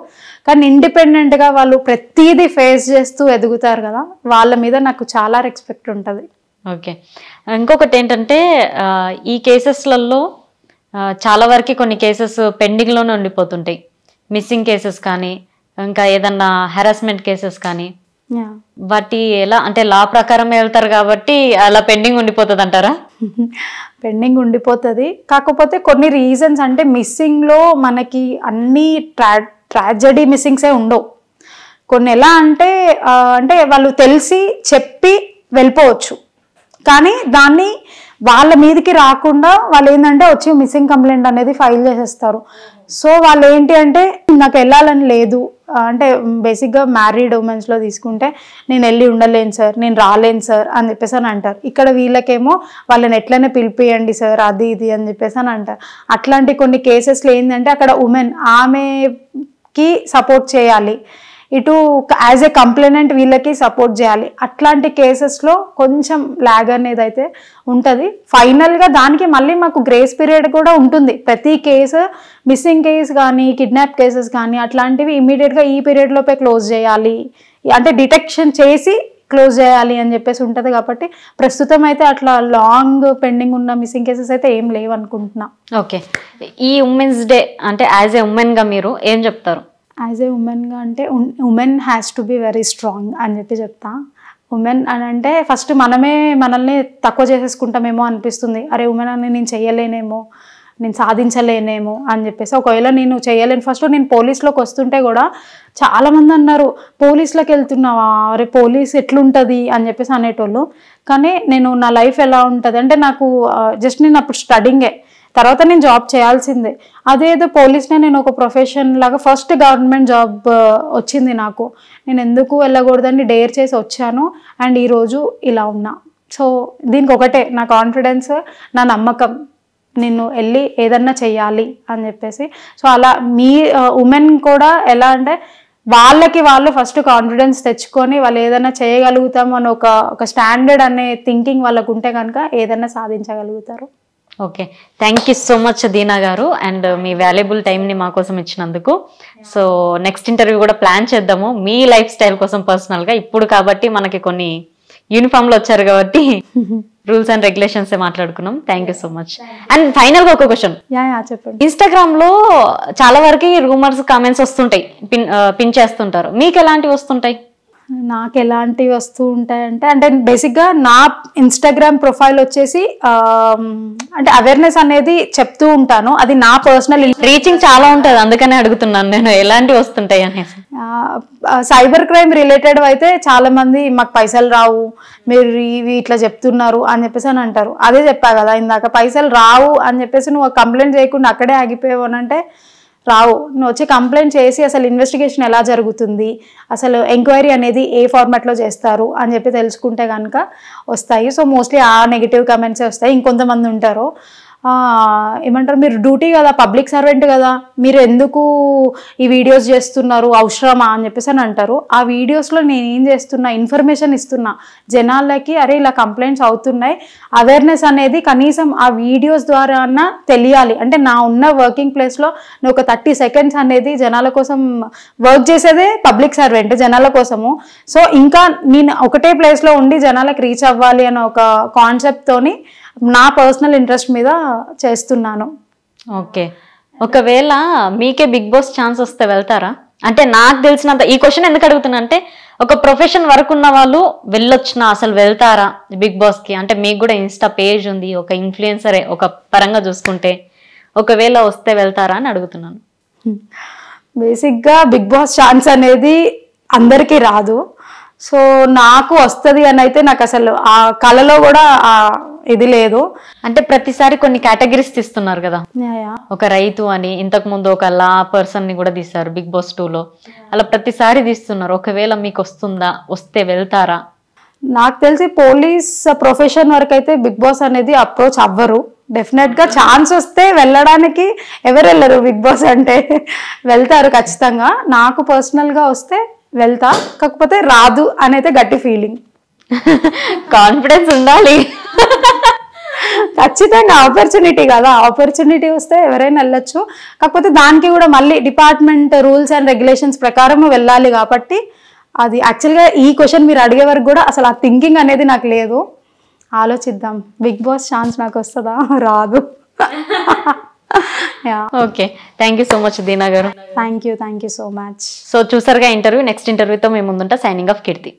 కానీ ఇండిపెండెంట్గా వాళ్ళు ప్రతిదీ ఫేస్ చేస్తూ ఎదుగుతారు కదా, వాళ్ళ మీద నాకు చాలా రెస్పెక్ట్ ఉంటుంది. ఓకే, ఇంకొకటి ఏంటంటే ఈ కేసెస్లలో చాలా వరకు కొన్ని కేసెస్ పెండింగ్లోనే ఉండిపోతుంటాయి. మిస్సింగ్ కేసెస్ కానీ ఇంకా ఏదన్నా హెరాస్మెంట్ కేసెస్ కానీ, వాటి ఎలా అంటే లా ప్రకారం వెళ్తారు కాబట్టి అలా పెండింగ్ ఉండిపోతుంది అంటారా? పెండింగ్ ఉండిపోతుంది. కాకపోతే కొన్ని రీజన్స్ అంటే మిస్సింగ్లో మనకి అన్ని ట్రాజడీ మిస్సింగ్సే ఉండవు. కొన్ని ఎలా అంటే అంటే వాళ్ళు తెలిసి చెప్పి వెళ్ళిపోవచ్చు, కానీ దాన్ని వాళ్ళ మీదకి రాకుండా వాళ్ళు ఏంటంటే వచ్చి మిస్సింగ్ కంప్లైంట్ అనేది ఫైల్ చేసేస్తారు. సో వాళ్ళు ఏంటి అంటే నాకు వెళ్ళాలని లేదు అంటే బేసిక్గా మ్యారీడ్ ఉమెన్స్లో తీసుకుంటే నేను వెళ్ళి ఉండలేను సార్, నేను రాలేను సార్ అని చెప్పేసి అని అంటారు. ఇక్కడ వీళ్ళకేమో వాళ్ళని ఎట్లనే పిలిపియండి సార్ అది ఇది అని చెప్పేసి అని అంటారు. అట్లాంటి కొన్ని కేసెస్లో ఏంటంటే అక్కడ ఉమెన్ ఆమెకి సపోర్ట్ చేయాలి. ఇటు యాజ్ ఏ కంప్లైనెంట్ వీళ్ళకి సపోర్ట్ చేయాలి. అట్లాంటి కేసెస్లో కొంచెం ల్యాగ్ అనేది అయితే ఉంటుంది. ఫైనల్గా దానికి మళ్ళీ మాకు గ్రేస్ పీరియడ్ కూడా ఉంటుంది. ప్రతి కేసు మిస్సింగ్ కేసు కానీ కిడ్నాప్ కేసెస్ కానీ అట్లాంటివి ఇమీడియట్గా ఈ పీరియడ్లోపే క్లోజ్ చేయాలి, అంటే డిటెక్షన్ చేసి క్లోజ్ చేయాలి అని చెప్పేసి ఉంటుంది. కాబట్టి ప్రస్తుతం అయితే అట్లా లాంగ్ పెండింగ్ ఉన్న మిస్సింగ్ కేసెస్ అయితే ఏం లేవు అనుకుంటున్నా. ఓకే, ఈ ఉమెన్స్ డే అంటే యాజ్ ఏ ఉమెన్గా మీరు ఏం చెప్తారు? యాజ్ ఏ ఉమెన్గా అంటే women has to be very strong అని చెప్తా. ఉమెన్ అని అంటే ఫస్ట్ మనల్ని తక్కువ చేసేసుకుంటామేమో అనిపిస్తుంది. అరే ఉమెన్ అని నేను చెయ్యలేనేమో, నేను సాధించలేనేమో అని చెప్పేసి. ఒకవేళ నేను చేయలేను, ఫస్ట్ నేను పోలీస్లోకి వస్తుంటే కూడా చాలామంది అన్నారు పోలీస్లోకి వెళ్తున్నావా, అరే పోలీస్ ఎట్లుంటుంది అని చెప్పేసి అనేటోళ్ళు. కానీ నేను నా లైఫ్ ఎలా ఉంటుంది అంటే నాకు జస్ట్ నేను అప్పుడు స్టడింగే, తర్వాత నేను జాబ్ చేయాల్సిందే. అదేదో పోలీస్నే నేను ఒక ప్రొఫెషన్ లాగా ఫస్ట్ గవర్నమెంట్ జాబ్ వచ్చింది నాకు. నేను ఎందుకు వెళ్ళకూడదని డేర్ చేసి వచ్చాను అండ్ ఈరోజు ఇలా ఉన్నా. సో దీనికి ఒకటే నా కాన్ఫిడెన్స్, నా నమ్మకం, నిన్ను వెళ్ళి ఏదన్నా చెయ్యాలి అని చెప్పేసి. సో అలా మీ ఉమెన్ కూడా ఎలా అంటే వాళ్ళకి వాళ్ళు ఫస్ట్ కాన్ఫిడెన్స్ తెచ్చుకొని వాళ్ళు ఏదైనా చేయగలుగుతాం అని ఒక స్టాండర్డ్ అనే థింకింగ్ వాళ్ళకు ఉంటే కనుక ఏదైనా సాధించగలుగుతారు. Okay, thank you so much Deena garu and మీ వాల్యుబుల్ టైంని మా కోసం ఇచ్చినందుకు. సో నెక్స్ట్ ఇంటర్వ్యూ కూడా ప్లాన్ చేద్దాము మీ లైఫ్ స్టైల్ కోసం పర్సనల్గా. ఇప్పుడు కాబట్టి మనకి కొన్ని యూనిఫామ్లో వచ్చారు కాబట్టి రూల్స్ అండ్ రెగ్యులేషన్స్ మాట్లాడుకున్నాం. Thank you so much. And final గా ఒక క్వశ్చన్, చెప్పండి. ఇన్స్టాగ్రామ్ లో చాలా వరకు రూమర్స్ కామెంట్స్ వస్తుంటాయి, పిన్ చేస్తుంటారు, మీకు ఎలాంటివి వస్తుంటాయి? నాకు ఎలాంటివి వస్తూ ఉంటాయంటే అంటే బేసిక్గా నా ఇన్స్టాగ్రామ్ ప్రొఫైల్ వచ్చేసి అంటే అవేర్నెస్ అనేది చెప్తూ ఉంటాను. అది నా పర్సనల్ రీచింగ్ చాలా ఉంటుంది, అందుకనే అడుగుతున్నాను నేను ఎలాంటివి వస్తుంటాయి అనేసి. సైబర్ క్రైమ్ రిలేటెడ్ అయితే చాలా మంది మాకు పైసలు రావు, మీరు ఇవి ఇట్లా చెప్తున్నారు అని చెప్పేసి అని అంటారు. అదే చెప్పా కదా ఇందాక, పైసలు రావు అని చెప్పేసి నువ్వు కంప్లైంట్ చేయకుండా అక్కడే ఆగిపోయావు అని అంటే రావు. నువ్వు వచ్చి కంప్లైంట్ చేసి అసలు ఇన్వెస్టిగేషన్ ఎలా జరుగుతుంది, అసలు ఎంక్వైరీ అనేది ఏ ఫార్మాట్లో చేస్తారు అని చెప్పి తెలుసుకుంటే కనుక వస్తాయి. సో మోస్ట్లీ ఆ నెగిటివ్ కమెంట్సే వస్తాయి. ఇంకొంతమంది ఉంటారు ఏమంటారు, మీరు డ్యూటీ కదా, పబ్లిక్ సర్వెంట్ కదా, మీరు ఎందుకు ఈ వీడియోస్ చేస్తున్నారు, అవసరమా అని చెప్పేసి అని అంటారు. ఆ వీడియోస్లో నేను ఏం చేస్తున్నా, ఇన్ఫర్మేషన్ ఇస్తున్నా జనాలకి, అరే ఇలా కంప్లైంట్స్ అవుతున్నాయి, అవేర్నెస్ అనేది కనీసం ఆ వీడియోస్ ద్వారా అన్నా తెలియాలి. అంటే నా ఉన్న వర్కింగ్ ప్లేస్లో నేను ఒక 30 seconds అనేది జనాల కోసం వర్క్ చేసేదే పబ్లిక్ సర్వెంట్ జనాల కోసము. సో ఇంకా నేను ఒకటే ప్లేస్లో ఉండి జనాలకు రీచ్ అవ్వాలి అనే ఒక కాన్సెప్ట్తోని నా పర్సనల్ ఇంట్రెస్ట్ మీద చేస్తున్నాను. ఓకే, ఒకవేళ మీకే బిగ్ బాస్ ఛాన్స్ వస్తే వెళ్తారా? అంటే నాకు తెలిసినంత ఈ క్వశ్చన్ ఎందుకు అడుగుతున్నా అంటే ఒక ప్రొఫెషన్ వరకు ఉన్న వాళ్ళు వెళ్ళొచ్చిన అసలు వెళ్తారా బిగ్ బాస్ కి? అంటే మీకు కూడా ఇన్స్టా పేజ్ ఉంది, ఒక ఇన్ఫ్లుయెన్సరే ఒక పరంగా చూసుకుంటే, ఒకవేళ వస్తే వెళ్తారా అని అడుగుతున్నాను. బేసిక్గా బిగ్ బాస్ ఛాన్స్ అనేది అందరికీ రాదు. సో నాకు వస్తుంది అని అయితే నాకు అసలు ఆ కళలో కూడా ఇది లేదు. అంటే ప్రతిసారి కొన్ని కేటగిరీస్ తీస్తున్నారు కదా, ఒక రైతు అని, ఇంతకు ముందు ఒక లా పర్సన్ ని కూడా తీస్తారు బిగ్ బాస్ 2లో, అలా ప్రతిసారి తీస్తున్నారు. ఒకవేళ మీకు వస్తుందా, వస్తే వెళ్తారా? నాకు తెలిసి పోలీస్ ప్రొఫెషన్ వరకు అయితే బిగ్ బాస్ అనేది అప్రోచ్ అవ్వరు. డెఫినెట్గా ఛాన్స్ వస్తే వెళ్ళడానికి ఎవరు వెళ్ళరు, బిగ్ బాస్ అంటే వెళ్తారు ఖచ్చితంగా. నాకు పర్సనల్గా వస్తే వెళ్తా, కాకపోతే రాదు అనేది గట్టి ఫీలింగ్. కాన్ఫిడెన్స్ ఉండాలి ఖచ్చితంగా. ఆపర్చునిటీ కదా, ఆపర్చునిటీ వస్తే ఎవరైనా వెళ్ళొచ్చు. కాకపోతే దానికి కూడా మళ్ళీ డిపార్ట్మెంట్ రూల్స్ అండ్ రెగ్యులేషన్స్ ప్రకారం వెళ్ళాలి. కాబట్టి అది యాక్చువల్గా ఈ క్వశ్చన్ మీరు అడిగే వరకు కూడా అసలు ఆ థింకింగ్ అనేది నాకు లేదు. ఆలోచిద్దాం, బిగ్ బాస్ ఛాన్స్ నాకు వస్తుందా, రాదు. Okay, thank you so much Deena garu. Thank you so much. So చూసారుగా ఇంటర్వ్యూ. నెక్స్ట్ ఇంటర్వ్యూతో మేము ముందుంటా. సైనింగ్ ఆఫ్ కీర్తి.